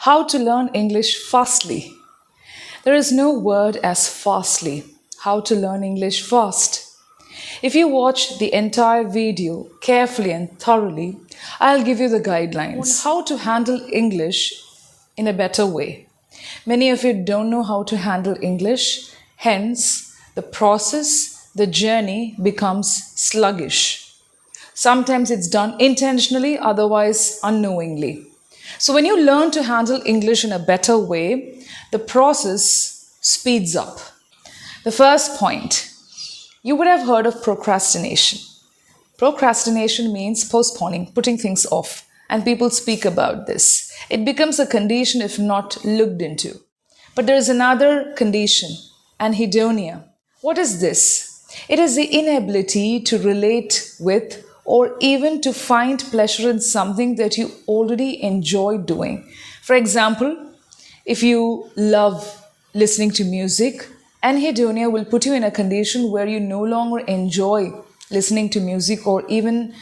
How to learn English fastly. There is no word as fastly. How to learn English fast. If you watch the entire video carefully and thoroughly, I'll give you the guidelines on how to handle English in a better way. Many of you don't know how to handle English, hence, the process, the journey becomes sluggish. Sometimes it's done intentionally, otherwise unknowingly. So, when you learn to handle English in a better way, the process speeds up. The first point, you would have heard of procrastination. Procrastination means postponing, putting things off, and people speak about this. It becomes a condition if not looked into. But there is another condition, anhedonia. What is this? It is the inability to relate with or even to find pleasure in something that you already enjoy doing. For example, if you love listening to music, anhedonia will put you in a condition where you no longer enjoy listening to music or even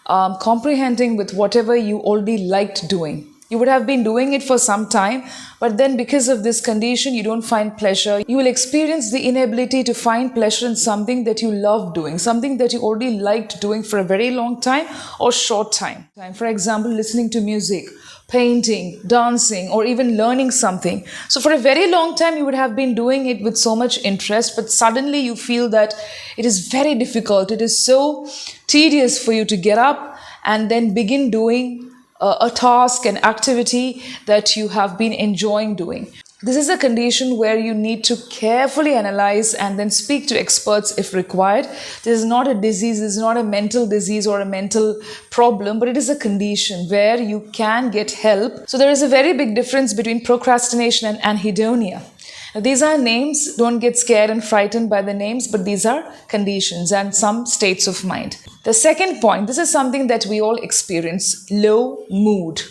comprehending with whatever you already liked doing. You would have been doing it for some time, but then because of this condition, you don't find pleasure. You will experience the inability to find pleasure in something that you love doing, something that you already liked doing for a very long time or short time. For example, listening to music, painting, dancing, or even learning something. So for a very long time, you would have been doing it with so much interest, but suddenly you feel that it is very difficult. It is so tedious for you to get up and then begin doing a task, an activity that you have been enjoying doing. This is a condition where you need to carefully analyze and then speak to experts if required. This is not a disease, this is not a mental disease or a mental problem, but it is a condition where you can get help. So there is a very big difference between procrastination and anhedonia. Now, these are names, don't get scared and frightened by the names, but these are conditions and some states of mind. The second point, this is something that we all experience, low mood.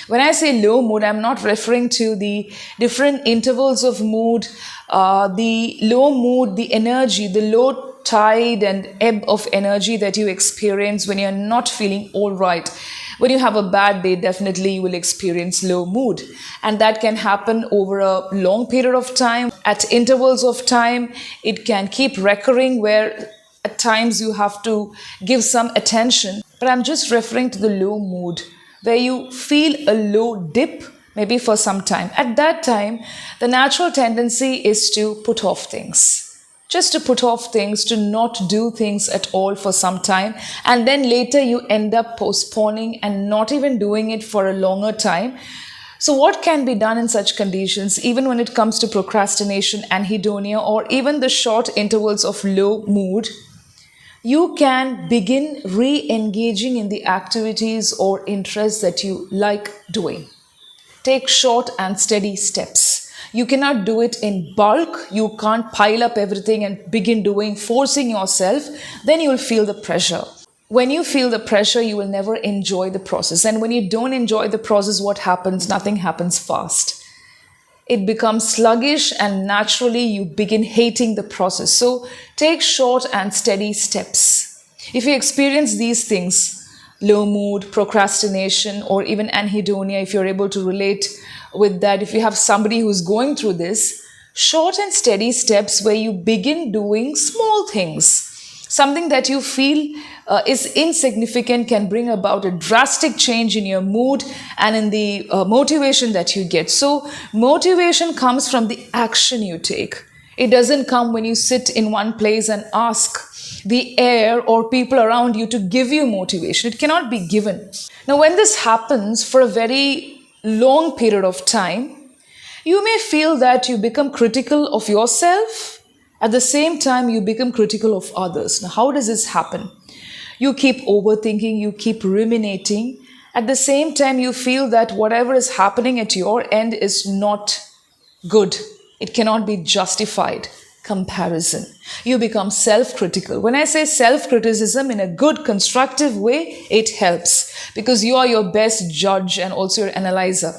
When I say low mood, I'm not referring to the different intervals of mood, the low mood, the energy, the low tide and ebb of energy that you experience when you're not feeling all right. When you have a bad day, definitely you will experience low mood. And that can happen over a long period of time. At intervals of time, it can keep recurring where at times you have to give some attention. But I'm just referring to the low mood, where you feel a low dip, maybe for some time. At that time, the natural tendency is to put off things. Just to put off things, to not do things at all for some time. And then later you end up postponing and not even doing it for a longer time. So what can be done in such conditions, even when it comes to procrastination, anhedonia, or even the short intervals of low mood? You can begin re-engaging in the activities or interests that you like doing. Take short and steady steps. You cannot do it in bulk. You can't pile up everything and begin doing, forcing yourself. Then you will feel the pressure. When you feel the pressure, you will never enjoy the process. And when you don't enjoy the process, what happens? Nothing happens fast. It becomes sluggish and naturally you begin hating the process. So take short and steady steps. If you experience these things, low mood, procrastination, or even anhedonia, if you're able to relate with that, if you have somebody who's going through this, short and steady steps where you begin doing small things, something that you feel is insignificant can bring about a drastic change in your mood and in the motivation that you get. So motivation comes from the action you take. It doesn't come when you sit in one place and ask the air or people around you to give you motivation. It cannot be given. Now, when this happens for a very long period of time, you may feel that you become critical of yourself. At the same time, you become critical of others. Now, how does this happen? You keep overthinking, you keep ruminating. At the same time, you feel that whatever is happening at your end is not good. It cannot be justified. Comparison. You become self-critical. When I say self-criticism in a good, constructive way, it helps because you are your best judge and also your analyzer.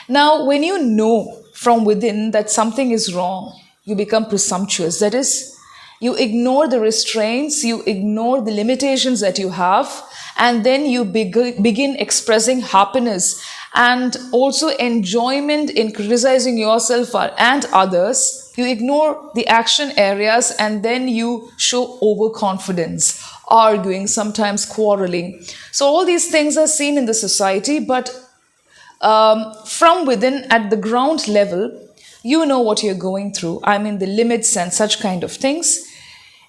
Now, when you know from within that something is wrong, you become presumptuous. That is, you ignore the restraints, you ignore the limitations that you have, and then you begin expressing happiness and also enjoyment in criticizing yourself and others, you ignore the action areas and then you show overconfidence, arguing, sometimes quarreling. So, all these things are seen in the society, but from within at the ground level, you know what you're going through. I mean, the limits and such kind of things.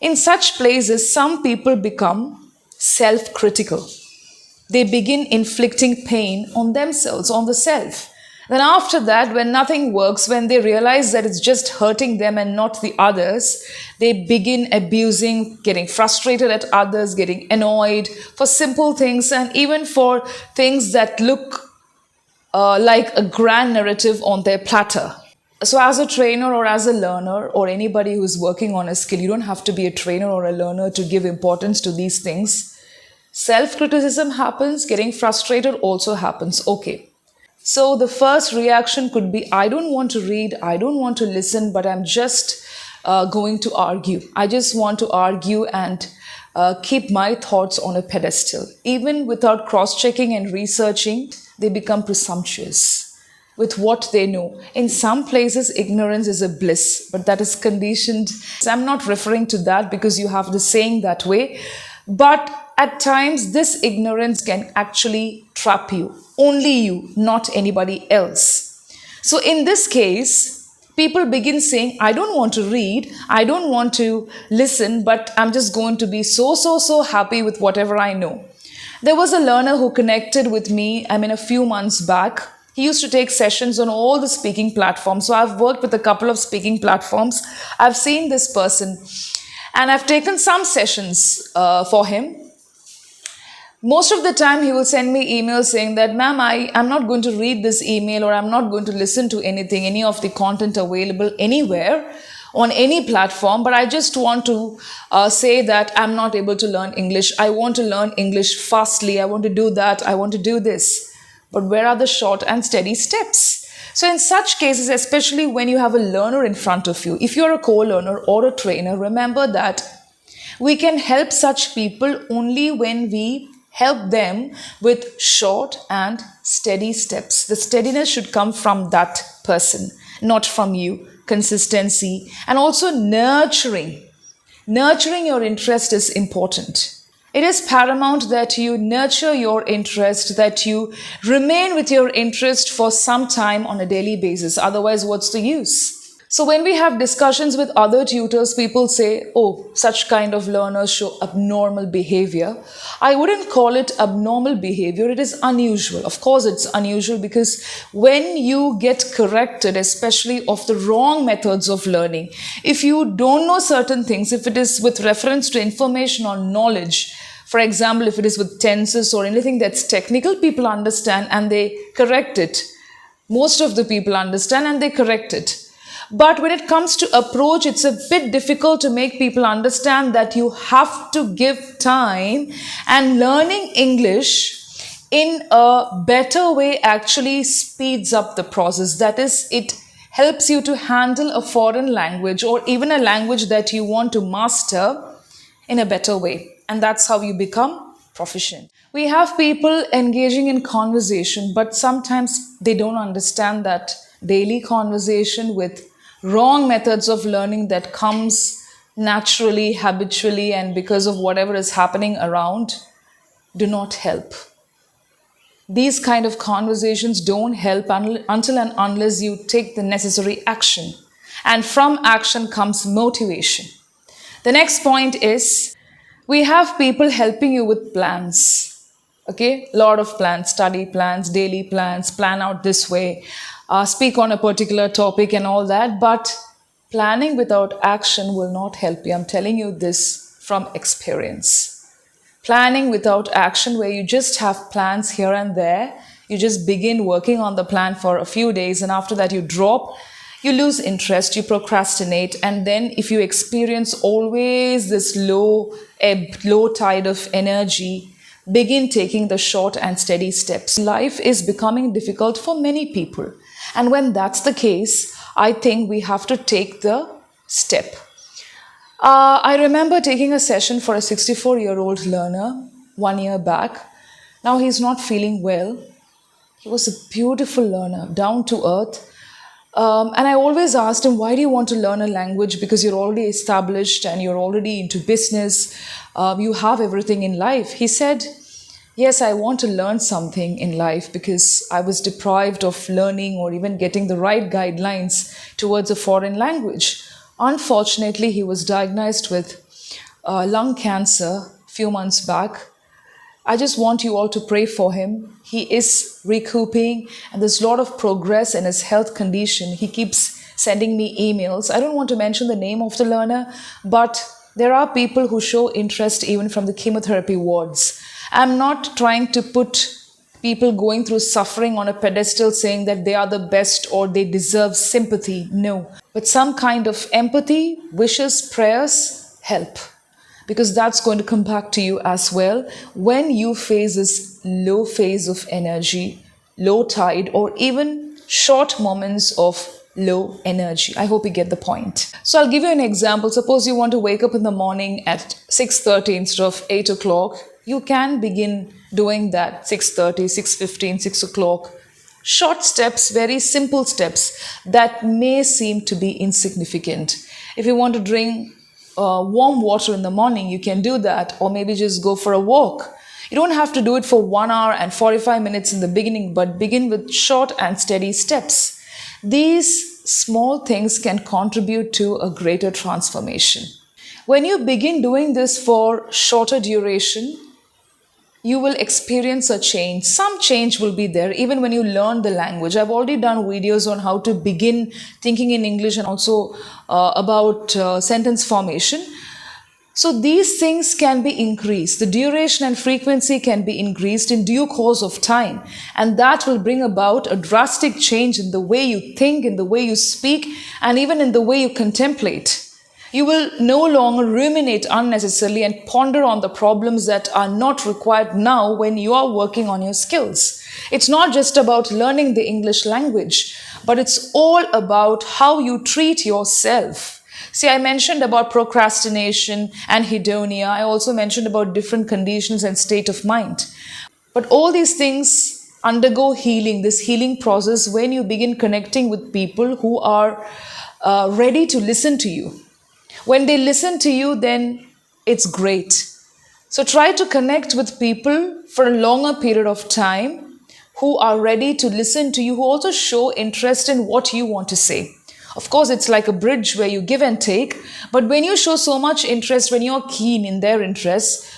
In such places, some people become self critical. They begin inflicting pain on themselves, on the self. Then, after that, when nothing works, when they realize that it's just hurting them and not the others, they begin abusing, getting frustrated at others, getting annoyed for simple things, and even for things that look like a grand narrative on their platter. So, as a trainer or as a learner, or anybody who's working on a skill, you don't have to be a trainer or a learner to give importance to these things. Self criticism happens, getting frustrated also happens. Okay. So, the first reaction could be I don't want to read, I don't want to listen, but I'm just going to argue. I just want to argue and keep my thoughts on a pedestal. Even without cross checking and researching, they become presumptuous with what they know. In some places, ignorance is a bliss, but that is conditioned. I'm not referring to that because you have the saying that way, but at times, this ignorance can actually trap you. Only you, not anybody else. So, in this case, people begin saying, I don't want to read, I don't want to listen, but I'm just going to be so happy with whatever I know. There was a learner who connected with me, a few months back. He used to take sessions on all the speaking platforms. So, I've worked with a couple of speaking platforms. I've seen this person and I've taken some sessions for him. Most of the time, he will send me emails saying that, ma'am, I'm not going to read this email or I'm not going to listen to anything, any of the content available anywhere on any platform, but I just want to say that I'm not able to learn English. I want to learn English fastly. I want to do that. I want to do this. But where are the short and steady steps? So in such cases, especially when you have a learner in front of you, if you're a co-learner or a trainer, remember that we can help such people only when we help them with short and steady steps. The steadiness should come from that person, not from you. Consistency and also nurturing. Nurturing your interest is important. It is paramount that you nurture your interest, that you remain with your interest for some time on a daily basis. Otherwise, what's the use? So when we have discussions with other tutors, people say, oh, such kind of learners show abnormal behavior. I wouldn't call it abnormal behavior. It is unusual. Of course, it's unusual because when you get corrected, especially of the wrong methods of learning, if you don't know certain things, if it is with reference to information or knowledge, for example, if it is with tenses or anything that's technical, people understand and they correct it. Most of the people understand and they correct it. But when it comes to approach, it's a bit difficult to make people understand that you have to give time, and learning English in a better way actually speeds up the process. That is, it helps you to handle a foreign language or even a language that you want to master in a better way. And that's how you become proficient. We have people engaging in conversation, but sometimes they don't understand that daily conversation with wrong methods of learning that comes naturally, habitually, and because of whatever is happening around do not help. These kind of conversations don't help until and unless you take the necessary action. And from action comes motivation. The next point is we have people helping you with plans. Okay, a lot of plans, study plans, daily plans, plan out this way, speak on a particular topic and all that. But planning without action will not help you. I'm telling you this from experience. Planning without action, where you just have plans here and there, you just begin working on the plan for a few days and after that you drop, you lose interest, you procrastinate, and then if you experience always this low ebb, low tide of energy, begin taking the short and steady steps. Life is becoming difficult for many people. And when that's the case, I think we have to take the step. I remember taking a session for a 64-year-old learner 1 year back. Now he's not feeling well. He was a beautiful learner, down to earth. And I always asked him, why do you want to learn a language? Because you're already established and you're already into business. You have everything in life. He said, yes, I want to learn something in life because I was deprived of learning or even getting the right guidelines towards a foreign language. Unfortunately, he was diagnosed with lung cancer a few months back. I just want you all to pray for him. He is recouping and there's a lot of progress in his health condition. He keeps sending me emails. I don't want to mention the name of the learner, but there are people who show interest even from the chemotherapy wards. I'm not trying to put people going through suffering on a pedestal saying that they are the best or they deserve sympathy. No. But some kind of empathy, wishes, prayers help, because that's going to come back to you as well when you face this low phase of energy, low tide, or even short moments of low energy. I hope you get the point. So I'll give you an example. Suppose you want to wake up in the morning at 6:30 instead of 8 o'clock. You can begin doing that 6:30, 6:15, 6 o'clock. Short steps, very simple steps that may seem to be insignificant. If you want to drink warm water in the morning, you can do that, or maybe just go for a walk. You don't have to do it for 1 hour and 45 minutes in the beginning, but begin with short and steady steps. These small things can contribute to a greater transformation. When you begin doing this for shorter duration, you will experience a change. Some change will be there even when you learn the language. I've already done videos on how to begin thinking in English and also about sentence formation. So these things can be increased. The duration and frequency can be increased in due course of time. And that will bring about a drastic change in the way you think, in the way you speak, and even in the way you contemplate. You will no longer ruminate unnecessarily and ponder on the problems that are not required now when you are working on your skills. It's not just about learning the English language, but it's all about how you treat yourself. See, I mentioned about procrastination and hedonia. I also mentioned about different conditions and state of mind. But all these things undergo healing, this healing process, when you begin connecting with people who are ready to listen to you. When they listen to you, then it's great. So try to connect with people for a longer period of time who are ready to listen to you, who also show interest in what you want to say. Of course, it's like a bridge where you give and take, but when you show so much interest, when you're keen in their interests,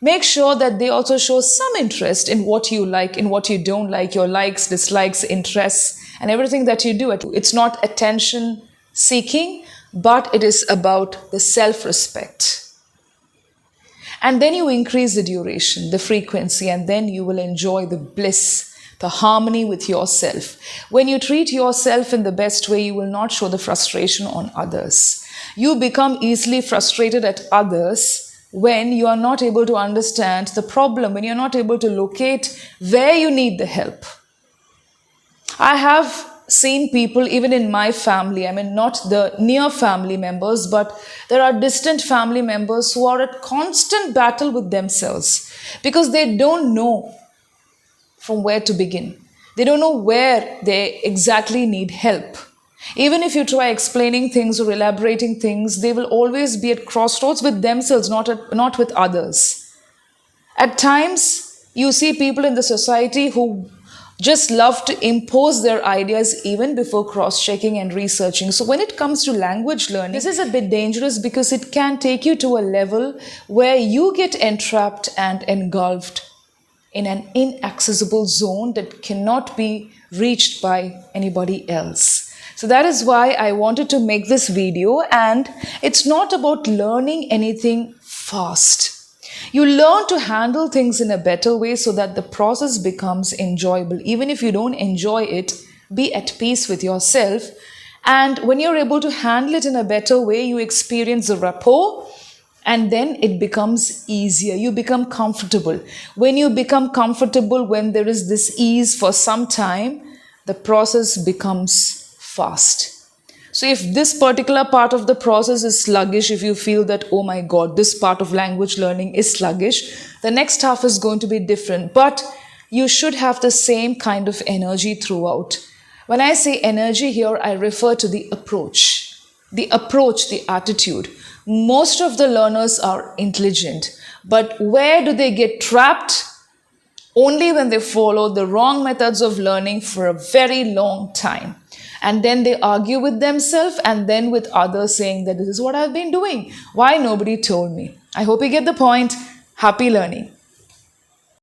make sure that they also show some interest in what you like, in what you don't like, your likes, dislikes, interests, and everything that you do. It's not attention seeking, but it is about the self-respect. And then you increase the duration, the frequency, and then you will enjoy the bliss, the harmony with yourself. When you treat yourself in the best way, you will not show the frustration on others. You become easily frustrated at others when you are not able to understand the problem, when you're not able to locate where you need the help. I have seen people even in my family, I mean not the near family members, but there are distant family members who are at constant battle with themselves because they don't know from where to begin. They don't know where they exactly need help. Even if you try explaining things or elaborating things, they will always be at crossroads with themselves, not with others. At times, you see people in the society who just love to impose their ideas even before cross-checking and researching. So when it comes to language learning, this is a bit dangerous because it can take you to a level where you get entrapped and engulfed in an inaccessible zone that cannot be reached by anybody else. So that is why I wanted to make this video, and it's not about learning anything fast. You learn to handle things in a better way so that the process becomes enjoyable. Even if you don't enjoy it, be at peace with yourself. And when you're able to handle it in a better way, you experience the rapport, and then it becomes easier. You become comfortable. When you become comfortable, when there is this ease for some time, the process becomes fast. So if this particular part of the process is sluggish, if you feel that, oh my God, this part of language learning is sluggish, the next half is going to be different. But you should have the same kind of energy throughout. When I say energy here, I refer to the approach. The approach, the attitude. Most of the learners are intelligent, but where do they get trapped? Only when they follow the wrong methods of learning for a very long time. And then they argue with themselves and then with others, saying that this is what I've been doing. Why nobody told me? I hope you get the point. Happy learning.